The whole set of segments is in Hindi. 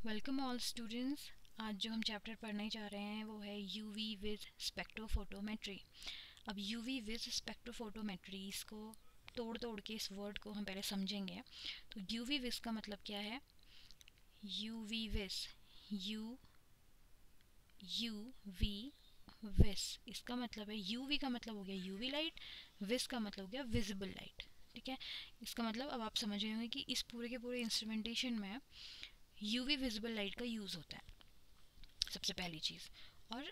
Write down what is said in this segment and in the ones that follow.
Welcome all students. आज जो हम चैप्टर पढ़ने जा रहे हैं वो है यूवी विद स्पेक्ट्रोफोटोमेट्री। अब यूवी विद स्पेक्ट्रोफोटोमेट्री, इसको तोड़ तोड़ के इस वर्ड को हम पहले समझेंगे। तो यूवी विज का मतलब क्या है? यूवी विज, यू यू वी विस, इसका मतलब है यूवी का मतलब हो गया यूवी लाइट, विस का मतलब हो गया विजिबल लाइट। ठीक है, इसका मतलब अब आप समझ रहे होंगे कि इस पूरे के पूरे इंस्ट्रूमेंटेशन में यूवी विजिबल लाइट का यूज़ होता है सबसे पहली चीज़। और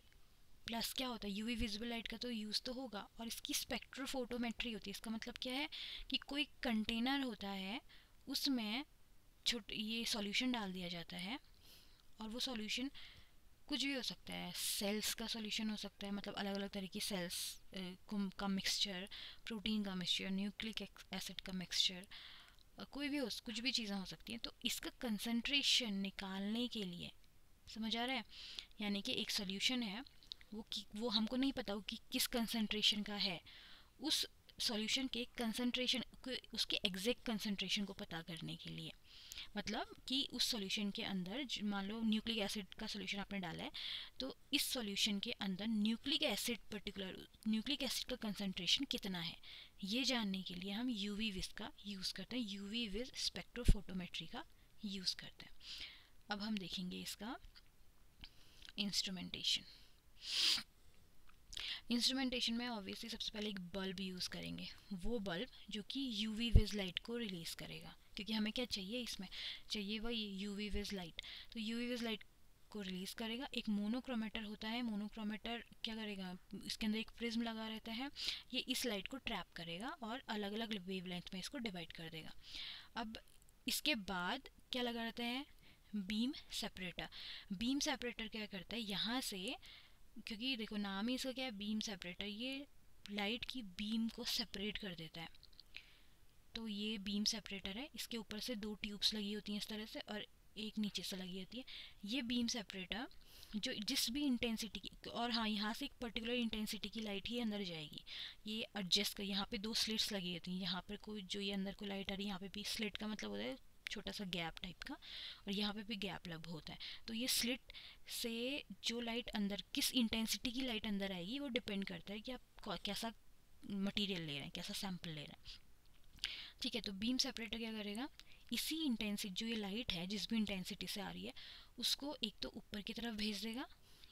प्लस क्या होता है, यूवी विजिबल लाइट का तो यूज़ तो होगा, और इसकी स्पेक्ट्रोफोटोमेट्री होती है। इसका मतलब क्या है कि कोई कंटेनर होता है, उसमें ये सॉल्यूशन डाल दिया जाता है, और वो सॉल्यूशन कुछ भी हो सकता है। सेल्स का सॉल्यूशन हो सकता है, मतलब अलग अलग तरह की सेल्स का मिक्सचर, प्रोटीन का मिक्सचर, न्यूक्लिक एसिड का मिक्सचर, कोई भी हो, कुछ भी चीज़ें हो सकती हैं। तो इसका कंसंट्रेशन निकालने के लिए, समझ आ रहा है, यानी कि एक सॉल्यूशन है, वो हमको नहीं पता कि किस कंसंट्रेशन का है। उस सॉल्यूशन के कंसंट्रेशन, उसके एग्जैक्ट कंसंट्रेशन को पता करने के लिए, मतलब कि उस सॉल्यूशन के अंदर मान लो न्यूक्लिक एसिड का सॉल्यूशन आपने डाला है, तो इस सॉल्यूशन के अंदर पर्टिकुलर न्यूक्लिक एसिड का कंसंट्रेशन कितना है, ये जानने के लिए हम यूवी विज का यूज़ करते हैं, यूवी विज स्पेक्ट्रोफोटोमेट्री का यूज़ करते हैं। अब हम देखेंगे इसका इंस्ट्रूमेंटेशन। इंस्ट्रूमेंटेशन में ऑब्वियसली सबसे पहले एक बल्ब यूज़ करेंगे, वो बल्ब जो कि यूवी विज लाइट को रिलीज़ करेगा, क्योंकि हमें क्या चाहिए, इसमें चाहिए वही यूवी विज लाइट। तो यूवी विज लाइट को रिलीज़ करेगा। एक मोनोक्रोमेटर होता है, मोनोक्रोमेटर क्या करेगा, इसके अंदर एक प्रिज्म लगा रहता है, ये इस लाइट को ट्रैप करेगा और अलग अलग वेवलेंथ में इसको डिवाइड कर देगा। अब इसके बाद क्या लगा रहता है, बीम सेपरेटर। बीम सेपरेटर क्या करता है, यहाँ से, क्योंकि देखो नाम ही इसका क्या है, बीम सेपरेटर, ये लाइट की बीम को सेपरेट कर देता है। तो ये बीम सेपरेटर है, इसके ऊपर से दो ट्यूब्स लगी होती हैं इस तरह से, और एक नीचे से लगी होती है। ये बीम सेपरेटर जो जिस भी इंटेंसिटी की, और हाँ, यहाँ से एक पर्टिकुलर इंटेंसिटी की लाइट ही अंदर जाएगी, ये एडजस्ट कर, यहाँ पे दो स्लिट्स लगी होती हैं, यहाँ पर कोई जो ये अंदर को लाइट आ रही है, यहाँ पे भी स्लिट का मतलब होता है छोटा सा गैप टाइप का, और यहाँ पे भी गैप लग होता है। तो ये स्लिट से जो लाइट अंदर, किस इंटेंसिटी की लाइट अंदर आएगी, वो डिपेंड करता है कि आप कैसा मटेरियल ले रहे हैं, कैसा सैंपल ले रहे हैं। ठीक है, तो बीम सेपरेटर क्या करेगा, इसी इंटेंसिटी, जो ये लाइट है जिस भी इंटेंसिटी से आ रही है, उसको एक तो ऊपर की तरफ भेज देगा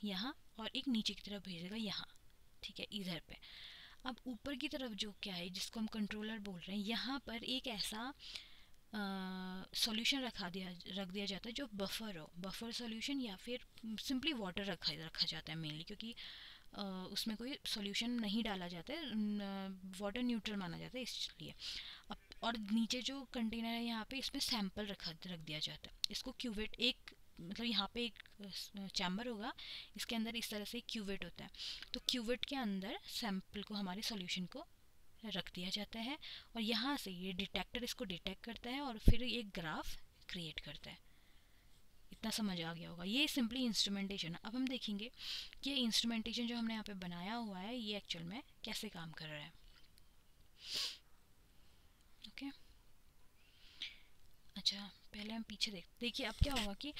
यहाँ, और एक नीचे की तरफ भेजेगा यहाँ। ठीक है, इधर पे। अब ऊपर की तरफ जो क्या है, जिसको हम कंट्रोलर बोल रहे हैं, यहाँ पर एक ऐसा सॉल्यूशन रख दिया जाता है जो बफर हो, बफर सॉल्यूशन, या फिर सिंपली वाटर रखा जाता है मेनली, क्योंकि उसमें कोई सॉल्यूशन नहीं डाला जाता है, वाटर न्यूट्रल माना जाता है इसलिए। अब और नीचे जो कंटेनर है यहाँ पे, इसमें सैंपल रख दिया जाता है। इसको क्यूवेट, एक मतलब यहाँ पे एक चैम्बर होगा, इसके अंदर इस तरह से क्यूवेट होता है। तो क्यूवेट के अंदर सैंपल को, हमारे सॉल्यूशन को रख दिया जाता है, और यहाँ से ये डिटेक्टर इसको डिटेक्ट करता है और फिर एक ग्राफ क्रिएट करता है। इतना समझ आ गया होगा, ये सिंपली इंस्ट्रूमेंटेशन। अब हम देखेंगे कि ये इंस्ट्रूमेंटेशन जो हमने यहाँ पे बनाया हुआ है, ये एक्चुअल में कैसे काम कर रहा है। ओके, अच्छा, पहले हम पीछे देखिए अब क्या होगा कि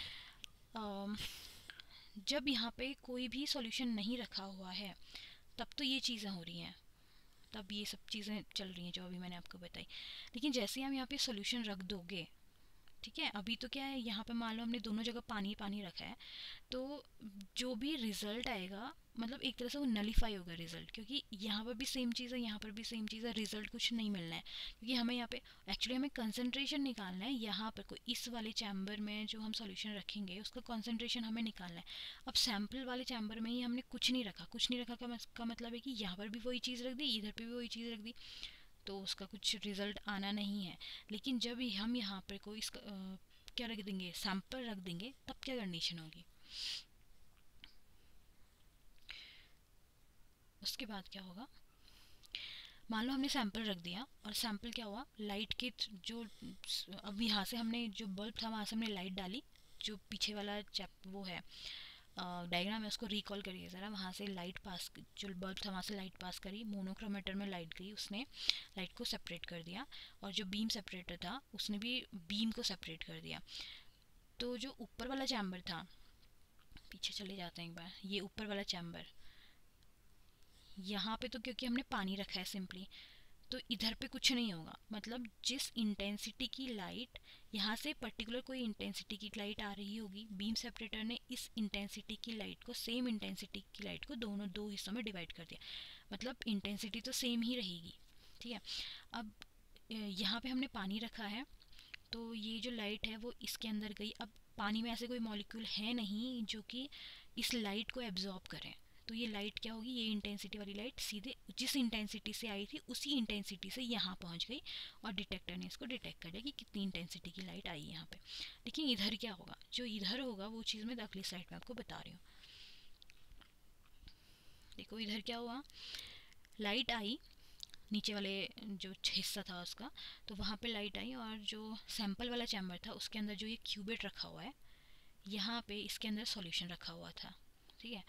जब यहाँ पे कोई भी सॉल्यूशन नहीं रखा हुआ है, तब तो ये चीज़ें हो रही हैं, तब ये सब चीज़ें चल रही हैं जो अभी मैंने आपको बताई। लेकिन जैसे ही हम यहाँ पे सॉल्यूशन रख दोगे, ठीक है, अभी तो क्या है, यहाँ पे मान लो हमने दोनों जगह पानी पानी रखा है, तो जो भी रिजल्ट आएगा, मतलब एक तरह से वो नलीफाई होगा रिजल्ट, क्योंकि यहाँ पर भी सेम चीज़ है, यहाँ पर भी सेम चीज़ है, रिजल्ट कुछ नहीं मिलना है, क्योंकि हमें यहाँ पे एक्चुअली हमें कंसंट्रेशन निकालना है। यहाँ पर कोई इस वाले चैम्बर में जो हम सॉल्यूशन रखेंगे, उसका कंसंट्रेशन हमें निकालना है। अब सैम्पल वाले चैम्बर में ही हमने कुछ नहीं रखा का मतलब है कि यहाँ पर भी वही चीज़ रख दी, इधर पर भी वही चीज़ रख दी, तो उसका कुछ रिजल्ट आना नहीं है। लेकिन जब हम यहाँ पर कोई इसका क्या रख देंगे, सैंपल रख देंगे, तब क्या कंडीशन होगी, उसके बाद क्या होगा, मान लो हमने सैंपल रख दिया, और सैंपल क्या हुआ, लाइट के जो, अब यहाँ से हमने जो बल्ब था वहाँ से हमने लाइट डाली, जो पीछे वाला वो है डायग्राम है, उसको रिकॉल करिए ज़रा, वहाँ से लाइट पास, जो बल्ब था वहाँ से लाइट पास करी, मोनोक्रोमेटर में लाइट गई, उसने लाइट को सेपरेट कर दिया, और जो बीम सेपरेटर था उसने भी बीम को सेपरेट कर दिया। तो जो ऊपर वाला चैम्बर था, पीछे चले जाते हैं एक बार, ये ऊपर वाला चैम्बर, यहाँ पे तो क्योंकि हमने पानी रखा है सिंपली, तो इधर पे कुछ नहीं होगा। मतलब जिस इंटेंसिटी की लाइट, यहाँ से पर्टिकुलर कोई इंटेंसिटी की लाइट आ रही होगी, बीम सेपरेटर ने इस इंटेंसिटी की लाइट को, सेम इंटेंसिटी की लाइट को दो हिस्सों में डिवाइड कर दिया। मतलब इंटेंसिटी तो सेम ही रहेगी, ठीक है। अब यहाँ पे हमने पानी रखा है, तो ये जो लाइट है वो इसके अंदर गई। अब पानी में ऐसे कोई मॉलिक्यूल है नहीं जो कि इस लाइट को एब्जॉर्ब करें, तो ये लाइट क्या होगी, ये इंटेंसिटी वाली लाइट सीधे जिस इंटेंसिटी से आई थी उसी इंटेंसिटी से यहाँ पहुँच गई, और डिटेक्टर ने इसको डिटेक्ट कर लिया कि कितनी इंटेंसिटी की लाइट आई यहाँ पे। लेकिन इधर क्या होगा, जो इधर होगा वो चीज़ मैं अगली स्लाइड में आपको बता रही हूँ। देखो इधर क्या हुआ, लाइट आई नीचे वाले जो हिस्सा था उसका, तो वहाँ पे लाइट आई, और जो सैंपल वाला चैम्बर था उसके अंदर जो ये क्यूबेट रखा हुआ है, यहाँ पे इसके अंदर सॉल्यूशन रखा हुआ था, ठीक है।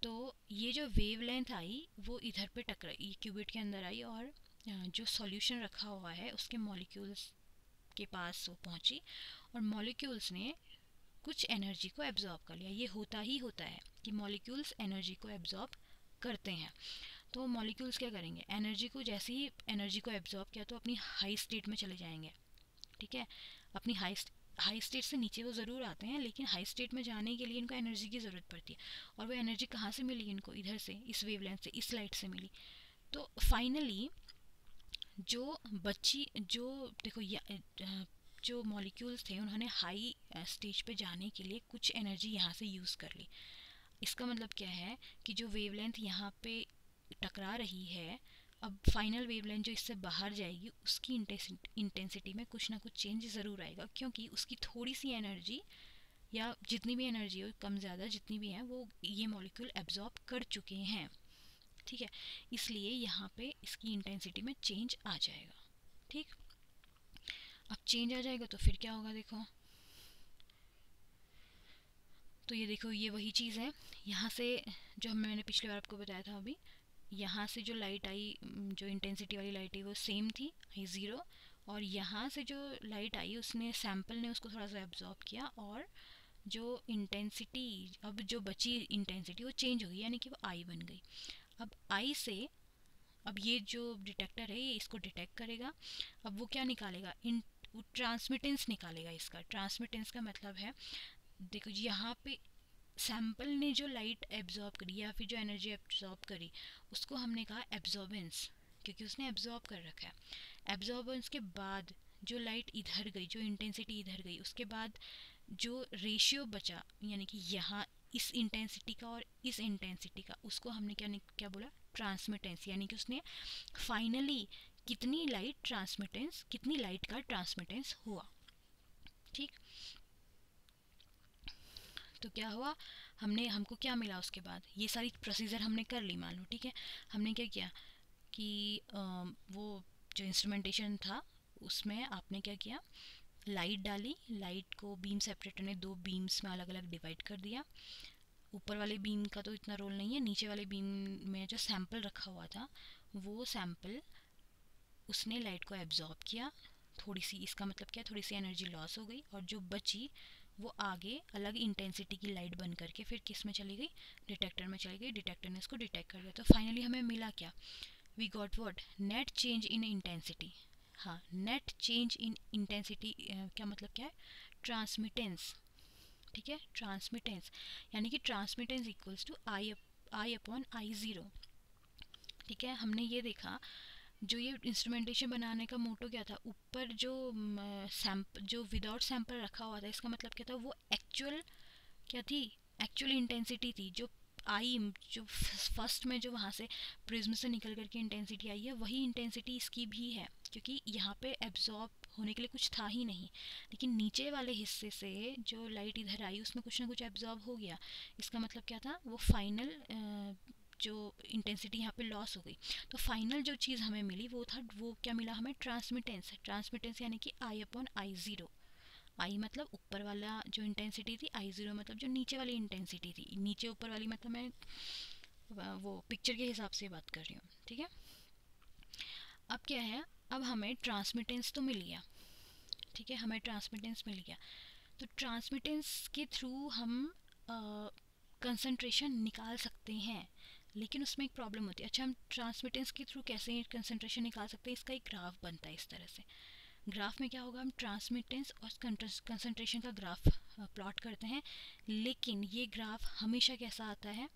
तो ये जो वेव लेंथ आई वो इधर पे टकराई, ये क्यूबिट के अंदर आई, और जो सॉल्यूशन रखा हुआ है उसके मॉलिक्यूल्स के पास वो पहुंची, और मॉलिक्यूल्स ने कुछ एनर्जी को एब्जॉर्ब कर लिया। ये होता ही होता है कि मॉलिक्यूल्स एनर्जी को एब्जॉर्ब करते हैं। तो मॉलिक्यूल्स क्या करेंगे, एनर्जी को, जैसे ही एनर्जी को एब्जॉर्ब किया तो अपनी हाई स्टेट में चले जाएंगे, ठीक है। अपनी हाई स्टेट से नीचे वो ज़रूर आते हैं, लेकिन हाई स्टेट में जाने के लिए इनको एनर्जी की ज़रूरत पड़ती है, और वो एनर्जी कहाँ से मिली इनको, इधर से, इस वेवलेंथ से, इस लाइट से मिली। तो फाइनली जो बची, जो देखो जो मॉलिक्यूल्स थे उन्होंने हाई स्टेज पे जाने के लिए कुछ एनर्जी यहाँ से यूज़ कर ली। इसका मतलब क्या है कि जो वेवलेंथ यहाँ पे टकरा रही है, अब फाइनल वेवलेंथ जो इससे बाहर जाएगी उसकी इंटेंसिटी में कुछ ना कुछ चेंज ज़रूर आएगा, क्योंकि उसकी थोड़ी सी एनर्जी, या जितनी भी एनर्जी हो, कम ज़्यादा जितनी भी है, वो ये मॉलिक्यूल एब्जॉर्ब कर चुके हैं, ठीक है। इसलिए यहाँ पे इसकी इंटेंसिटी में चेंज आ जाएगा, ठीक। अब चेंज आ जाएगा तो फिर क्या होगा, देखो तो ये देखो, ये वही चीज़ है, यहाँ से जो मैंने पिछली बार आपको बताया था, अभी यहाँ से जो लाइट आई, जो इंटेंसिटी वाली लाइट आई वो सेम थी, आई ज़ीरो, और यहाँ से जो लाइट आई उसने, सैंपल ने उसको थोड़ा सा एब्जॉर्ब किया, और जो इंटेंसिटी, अब जो बची इंटेंसिटी वो चेंज हो गई, यानी कि वो आई बन गई। अब आई से, अब ये जो डिटेक्टर है ये इसको डिटेक्ट करेगा। अब वो क्या निकालेगा, ट्रांसमिटेंस निकालेगा। इसका ट्रांसमिटेंस का मतलब है, देखो यहाँ पे सैंपल ने जो लाइट एब्जॉर्ब करी या फिर जो एनर्जी एब्जॉर्ब करी उसको हमने कहा एब्जॉर्बेंस, क्योंकि उसने एब्जॉर्ब कर रखा है। एब्जॉर्बेंस के बाद जो लाइट इधर गई, जो इंटेंसिटी इधर गई, उसके बाद जो रेशियो बचा, यानी कि यहाँ इस इंटेंसिटी का और इस इंटेंसिटी का, उसको हमने क्या बोला, ट्रांसमिटेंस। यानी कि उसने फाइनली कितनी लाइट का ट्रांसमिटेंस हुआ, ठीक। तो क्या हुआ, हमको क्या मिला उसके बाद, ये सारी प्रोसीजर हमने कर ली मान लो, ठीक है। हमने क्या किया कि वो जो इंस्ट्रूमेंटेशन था उसमें आपने क्या किया, लाइट डाली, लाइट को बीम सेपरेटर ने दो बीम्स में अलग अलग डिवाइड कर दिया। ऊपर वाले बीम का तो इतना रोल नहीं है, नीचे वाले बीम में जो सैंपल रखा हुआ था वो सैंपल उसने लाइट को एब्जॉर्ब किया, थोड़ी सी, इसका मतलब क्या, थोड़ी सी एनर्जी लॉस हो गई, और जो बची वो आगे अलग इंटेंसिटी की लाइट बन करके फिर किस में चली गई, डिटेक्टर में चली गई, डिटेक्टर ने इसको डिटेक्ट कर दिया। तो फाइनली हमें मिला क्या, we got what, net change in intensity. हाँ, नेट चेंज इन इंटेंसिटी क्या मतलब क्या है, ट्रांसमिटेंस, ठीक है। ट्रांसमिटेंस यानी कि transmittance equals to I upon I zero, ठीक है। हमने ये देखा, जो ये इंस्ट्रूमेंटेशन बनाने का मोटो क्या था, ऊपर जो जो विदाउट सैंपल रखा हुआ था, इसका मतलब क्या था, वो एक्चुअल क्या थी, एक्चुअल इंटेंसिटी थी, जो आई, जो फर्स्ट में जो वहाँ से प्रिज्म से निकल करके इंटेंसिटी आई है, वही इंटेंसिटी इसकी भी है, क्योंकि यहाँ पे एब्जॉर्ब होने के लिए कुछ था ही नहीं। लेकिन नीचे वाले हिस्से से जो लाइट इधर आई उसमें कुछ ना कुछ एब्जॉर्ब हो गया। इसका मतलब क्या था, वो फाइनल जो इंटेंसिटी यहाँ पे लॉस हो गई। तो फाइनल जो चीज़ हमें मिली वो था, वो क्या मिला हमें, ट्रांसमिटेंस। ट्रांसमिटेंस यानी कि आई अपॉन आई ज़ीरो। आई मतलब ऊपर वाला जो इंटेंसिटी थी, आई ज़ीरो मतलब जो नीचे वाली इंटेंसिटी थी। नीचे ऊपर वाली मतलब मैं वो पिक्चर के हिसाब से बात कर रही हूँ, ठीक है। अब क्या है, अब हमें ट्रांसमिटेंस तो मिल गया, ठीक है, हमें ट्रांसमिटेंस मिल गया। तो ट्रांसमिटेंस के थ्रू हम कंसंट्रेशन निकाल सकते हैं, लेकिन उसमें एक प्रॉब्लम होती है। अच्छा, हम ट्रांसमिटेंस के थ्रू कैसे कंसंट्रेशन निकाल सकते हैं, इसका एक ग्राफ बनता है इस तरह से। ग्राफ में क्या होगा, हम ट्रांसमिटेंस और कंसंट्रेशन का ग्राफ प्लॉट करते हैं, लेकिन ये ग्राफ हमेशा कैसा आता है,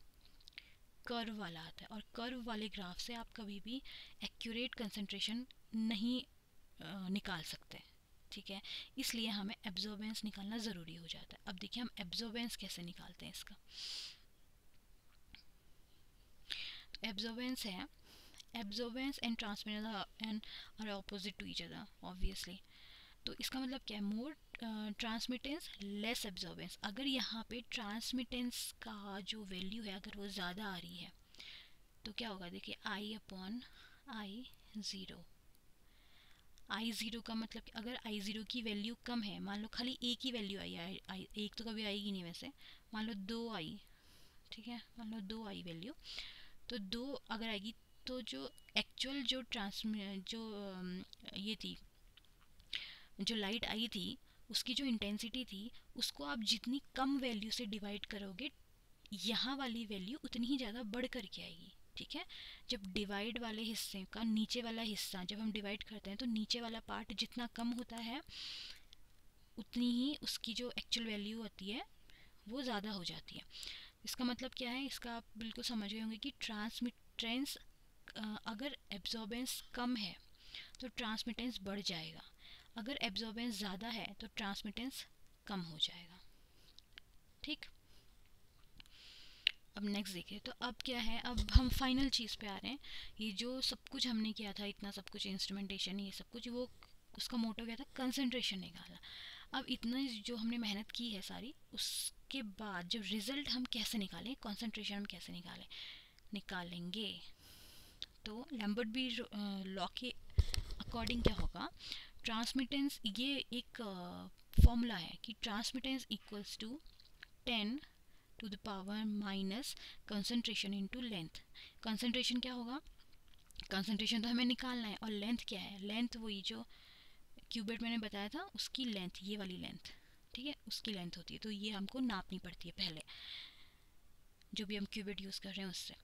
कर्व वाला आता है। और कर्व वाले ग्राफ से आप कभी भी एक्यूरेट कंसंट्रेशन नहीं निकाल सकते, ठीक है। इसलिए हमें एब्जॉर्बेंस निकालना ज़रूरी हो जाता है। अब देखिए हम एब्जॉर्बेंस कैसे निकालते हैं इसका। एब्जॉर्बेंस है, absorbance and transmittance are opposite to each other obviously. तो इसका मतलब क्या है, मोर ट्रांसमिटेंस लेस एब्जॉर्बेंस। अगर यहाँ पे ट्रांसमिटेंस का जो वैल्यू है अगर वो ज़्यादा आ रही है तो क्या होगा, देखिए I upon I zero. I zero का मतलब कि अगर आई ज़ीरो की वैल्यू कम है, मान लो खाली एक ही वैल्यू आई, एक तो कभी आएगी नहीं वैसे, मान लो 2 आई, ठीक है, मान लो 2 आई वैल्यू, तो 2 अगर आएगी तो जो एक्चुअल जो ये थी, जो लाइट आई थी उसकी जो इंटेंसिटी थी उसको आप जितनी कम वैल्यू से डिवाइड करोगे, यहाँ वाली वैल्यू उतनी ही ज़्यादा बढ़ कर के आएगी, ठीक है। जब डिवाइड वाले हिस्से का नीचे वाला हिस्सा जब हम डिवाइड करते हैं तो नीचे वाला पार्ट जितना कम होता है उतनी ही उसकी जो एक्चुअल वैल्यू होती है वो ज़्यादा हो जाती है। इसका मतलब क्या है, इसका आप बिल्कुल समझ गए होंगे कि ट्रांसमिटेंस अगर एब्जॉर्बेंस कम है तो ट्रांसमिटेंस बढ़ जाएगा, अगर एब्जॉर्बेंस ज़्यादा है तो ट्रांसमिटेंस कम हो जाएगा, ठीक। अब नेक्स्ट देखिए, तो अब क्या है, अब हम फाइनल चीज़ पे आ रहे हैं। ये जो सब कुछ हमने किया था, इतना सब कुछ इंस्ट्रूमेंटेशन ये सब कुछ, वो उसका मोटो क्या था, कंसंट्रेशन निकालना। अब इतना जो हमने मेहनत की है सारी, उसके बाद जब रिजल्ट हम कैसे निकालें, कंसंट्रेशन हम कैसे निकालेंगे, तो लैम्बर्ट बी लॉ के अकॉर्डिंग क्या होगा, ट्रांसमिटेंस, ये एक फॉर्मूला है कि transmittance equals to 10 to the power minus concentration into length. Concentration क्या होगा, कंसंट्रेशन तो हमें निकालना है, और लेंथ क्या है, लेंथ वही जो क्यूबिट मैंने बताया था उसकी लेंथ, ये वाली लेंथ, ठीक है, उसकी लेंथ होती है। तो ये हमको नापनी पड़ती है पहले, जो भी हम क्यूबिट यूज़ कर रहे हैं उससे।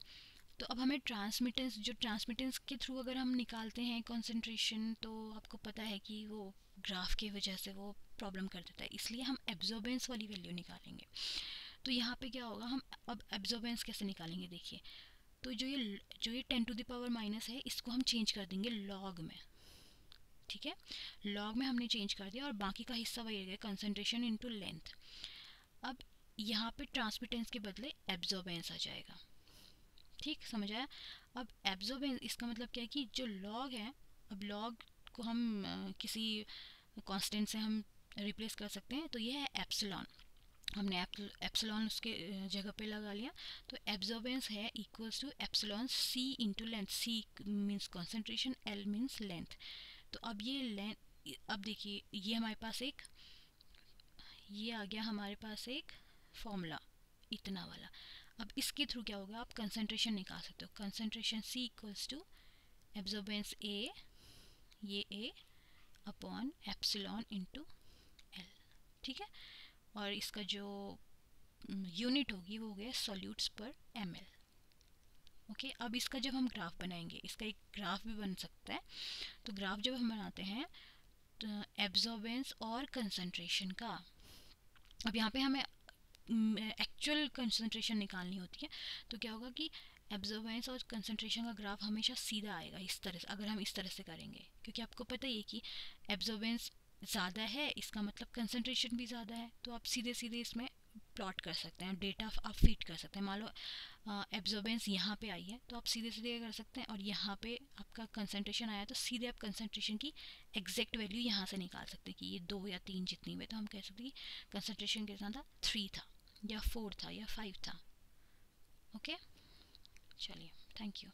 तो अब हमें ट्रांसमिटेंस, जो ट्रांसमिटेंस के थ्रू अगर हम निकालते हैं कंसंट्रेशन, तो आपको पता है कि वो ग्राफ की वजह से वो प्रॉब्लम कर देता है, इसलिए हम एब्जॉर्बेंस वाली वैल्यू निकालेंगे। तो यहाँ पे क्या होगा, हम अब एब्जॉर्बेंस कैसे निकालेंगे, देखिए, तो जो ये 10 टू द पावर माइनस है इसको हम चेंज कर देंगे लॉग में, ठीक है, लॉग में हमने चेंज कर दिया और बाकी का हिस्सा वही रहेगा, कंसंट्रेशन इनटू लेंथ। अब यहाँ पे ट्रांसमिटेंस के बदले एब्जॉर्बेंस आ जाएगा, ठीक, समझ आया। अब एब्जॉर्बेंस इसका मतलब क्या है कि जो लॉग है, अब लॉग को हम किसी कांस्टेंट से हम रिप्लेस कर सकते हैं, तो ये है एप्सिलॉन, हमने एप्सिलॉन उसके जगह पे लगा लिया। तो एब्जॉर्बेंस है equals to epsilon C into length, C means concentration, L means length. तो अब ये लेंथ, अब देखिए ये हमारे पास एक, ये आ गया हमारे पास एक फॉर्मूला इतना वाला। अब इसके थ्रू क्या होगा, आप कंसंट्रेशन निकाल सकते हो, concentration C equals to absorbance A, ये A upon epsilon into L, ठीक है। और इसका जो यूनिट होगी वो हो गया सॉल्यूट्स पर ml, ओके। अब इसका जब हम ग्राफ बनाएंगे, इसका एक ग्राफ भी बन सकता है। तो ग्राफ जब हम बनाते हैं तो एब्जॉर्बेंस और कंसंट्रेशन का, अब यहाँ पे हमें एक्चुअल कंसंट्रेशन निकालनी होती है, तो क्या होगा कि एब्जॉर्बेंस और कंसंट्रेशन का ग्राफ हमेशा सीधा आएगा इस तरह से, अगर हम इस तरह से करेंगे, क्योंकि आपको पता ही है कि एब्जॉर्बेंस ज़्यादा है इसका मतलब कंसंट्रेशन भी ज़्यादा है, तो आप सीधे सीधे इसमें प्लॉट कर सकते हैं, डेटा आप फीड कर सकते हैं। मान लो एब्जॉर्बेंस यहाँ पे आई है तो आप सीधे सीधे कर सकते हैं, और यहाँ पे आपका कंसंट्रेशन आया तो सीधे आप कंसंट्रेशन की एग्जैक्ट वैल्यू यहाँ से निकाल सकते हैं कि ये 2 या 3 जितनी हुई, तो हम कह सकते हैं कि कंसंट्रेशन कितना था, 3 था या 4 था या 5 था, ओके। चलिए, थैंक यू।